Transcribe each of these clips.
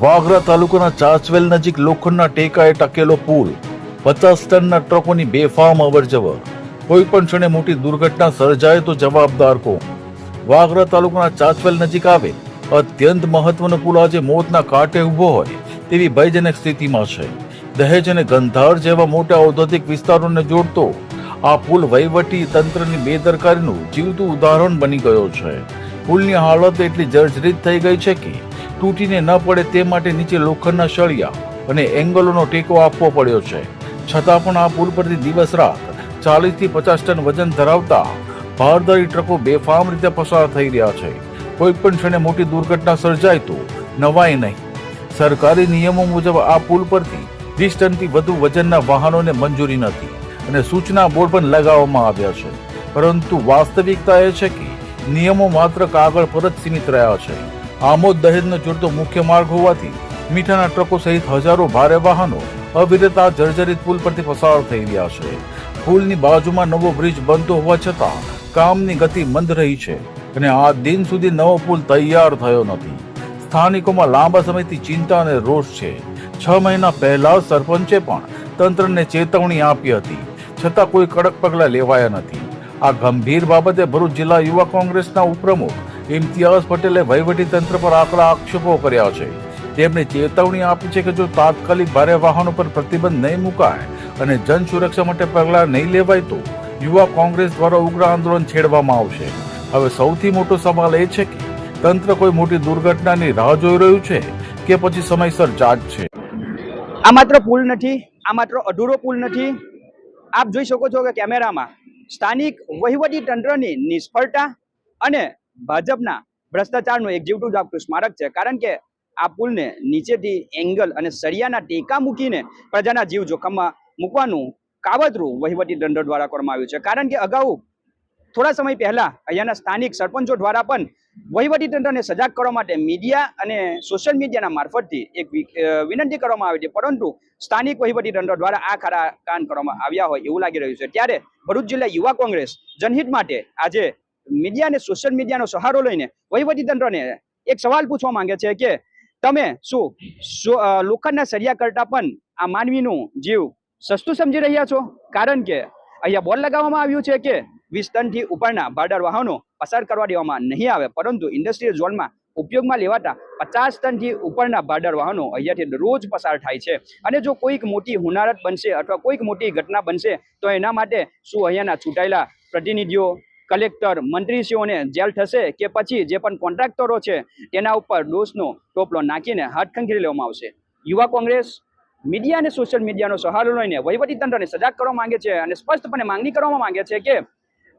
વાગરા તાલુકાના ચાચવેલ નજીક લોખંડના ટેકાએ ટકેલો પુલ, 50 ટનના ટ્રકોની બેફામ અવરજવર, કોઈ પણ ક્ષણે મોટી દુર્ઘટના સર્જાય તો જવાબદાર કોણ? વાગરા તાલુકાના ચાચવેલ નજીક આવેલ અત્યંત મહત્વનો પુલ આજે મોતના કાંઠે ઉભો હોય તેવી ભયજનક સ્થિતિમાં છે. દહેજ અને ગંધાર જેવા મોટા ઔદ્યોગિક વિસ્તારોને જોડતો આ પુલ વહીવટી તંત્રની બેદરકારીનું જીવતું ઉદાહરણ બની ગયો છે. પુલની હાલત એટલી જર્જરિત થઈ ગઈ છે કે તૂટીને ન પડે તે માટે નીચે લોખંડના સળિયા અને એંગલોનો ટેકો આપવો પડ્યો છે. છતાં પણ આ પુલ પરથી દિવસ રાત 40 થી 50 ટન વજન ધરાવતા ભારદારી ટ્રકો બેફામ રીતે પસાર થઈ રહ્યા છે. કોઈ પણ ક્ષણે મોટી દુર્ઘટના સર્જાય તો નવાય નહીં. સરકારી નિયમો મુજબ આ પુલ પરથી 20 ટનથી વધુ વજનના વાહનોને મંજૂરી નથી અને સૂચના બોર્ડ પણ લગાવવામાં આવ્યા છે. પરંતુ વાસ્તવિકતા એ છે કે નિયમો માત્ર કાગળ પર જ સીમિત રહ્યા છે. આમોદ દહેજનો જોડતો મુખ્ય માર્ગ હોવાથી મીઠાના ટ્રકો સહિત હજારો ભારે વાહનો અવિરત આ જર્જરિત પુલ પરથી પસાર થઈ રહ્યા છે. પુલની બાજુમાં નવો બ્રિજ બનતો હોવા છતાં કામની ગતિ મંદ રહી છે અને આ દિન સુધી નવો પુલ તૈયાર થયો નથી. સ્થાનિકોમાં લાંબા સમયથી ચિંતા અને રોષ છે. 6 મહિના પહેલા સરપંચે પણ તંત્રને ચેતવણી આપી હતી, છતાં કોઈ કડક પગલાં લેવાયા નથી. આ ગંભીર બાબતે ભરૂચ જિલ્લા યુવા કોંગ્રેસના ઉપપ્રમુખ ઇમ્તિયાઝ પટેલે વહીવટી તંત્ર પર આકરા આક્ષેપો કર્યા છે. તેમણે ચેતવણી આપી છે કે જો તાત્કાલિક ભારે વાહનો પર પ્રતિબંધ નહીં મુકાય અને જન સુરક્ષા માટે પગલાં નહીં લેવાય તો યુવા કોંગ્રેસ દ્વારા ઉગ્ર આંદોલન છેડવામાં આવશે. હવે સૌથી મોટો સવાલ એ છે કે તંત્ર કોઈ મોટી દુર્ઘટનાની રાહ જોઈ રહ્યું છે કે પછી સમયસર જાગશે? આ માત્ર પુલ નથી, આ માત્ર અધૂરો પુલ નથી. આપ જોઈ શકો છો કે કેમેરામાં સ્થાનિક વહીવટી તંત્રની નિષ્ફળતા અને ભાજપના ભ્રષ્ટાચારનું એક જીવતું જાગતું સ્મારક છે. કારણ કે આ પુલને નીચેથી એંગલ અને સળિયાના ટેકા મૂકીને પ્રજાના જીવ જોખમમાં મૂકવાનું કાવતરું વહીવટી તંત્ર દ્વારા કરવામાં આવ્યું છે. કારણ કે અગાઉ થોડા સમય પહેલા અહીંયાના સ્થાનિક સરપંચો દ્વારા પણ વહીવટી તંત્રને સજાગ કરવા માટે મીડિયા અને સોશિયલ મીડિયાના મારફતથી એક વિનંતી કરવામાં આવી હતી, પરંતુ સ્થાનિક વહીવટી તંત્ર દ્વારા આ ખરા કાન કરવામાં આવ્યા હોય એવું લાગી રહ્યું છે. ત્યારે ભરૂચ જિલ્લા યુવા કોંગ્રેસ જનહિત માટે આજે મીડિયા અને સોશિયલ મીડિયાનો સહારો લઈને વહીવટી તંત્રને એક સવાલ પૂછવા માંગે છે કે તમે શું લોખંડના સળિયા કરતા પણ આ માનવીનું જીવ સસ્તું સમજી રહ્યા છો? કારણ કે અહીંયા બોર્ડ લગાવવામાં આવ્યું છે કે 20 ટનથી ઉપરના ભાડાર વાહનો પસાર કરવા દેવામાં નહીં આવે, પરંતુ ઇન્ડસ્ટ્રીયલ ઝોનમાં ઉપયોગમાં લેવાતા 50 ટનથી ઉપરના ભાડાર વાહનો અહીંયાથી રોજ પસાર થાય છે. અને જો કોઈક મોટી હોનારત બનશે અથવા કોઈક મોટી ઘટના બનશે તો એના માટે શું અહીંયાના ચૂંટાયેલા પ્રતિનિધિઓ, કલેક્ટર, મંત્રીશ્રીઓને જેલ થશે કે પછી જે પણ કોન્ટ્રાક્ટરો છે તેના ઉપર દોષનો ટોપલો નાખીને હાથ ખંખેરી લેવામાં આવશે? યુવા કોંગ્રેસ મીડિયા અને સોશિયલ મીડિયાનો સહારો લઈને વહીવટી તંત્રને સજાગ કરવા માંગે છે અને સ્પષ્ટપણે માંગણી કરવામાં માંગે છે કે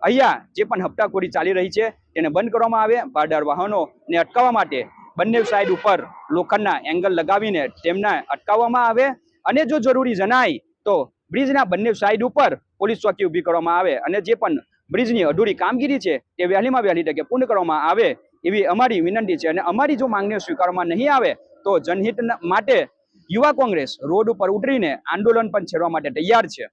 અહીંયા જે પણ હપ્તાખોરી ચાલી રહી છે તેને બંધ કરવામાં આવે. ભાડાર વાહનોને અટકાવવા માટે બંને સાઈડ ઉપર લોખંડના એંગલ લગાવીને તેમને અટકાવવામાં આવે અને જો જરૂરી જણાય તો બ્રિજના બંને સાઈડ ઉપર પોલીસ ચોકી ઊભી કરવામાં આવે અને જે પણ બ્રિજની અધૂરી કામગીરી છે તે વહેલીમાં વહેલી તકે પૂર્ણ કરવામાં આવે એવી અમારી વિનંતી છે. અને અમારી જો માંગણીઓ સ્વીકારવામાં નહીં આવે તો જનહિત માટે યુવા કોંગ્રેસ રોડ ઉપર ઉતરીને આંદોલન પણ છેડવા માટે તૈયાર છે.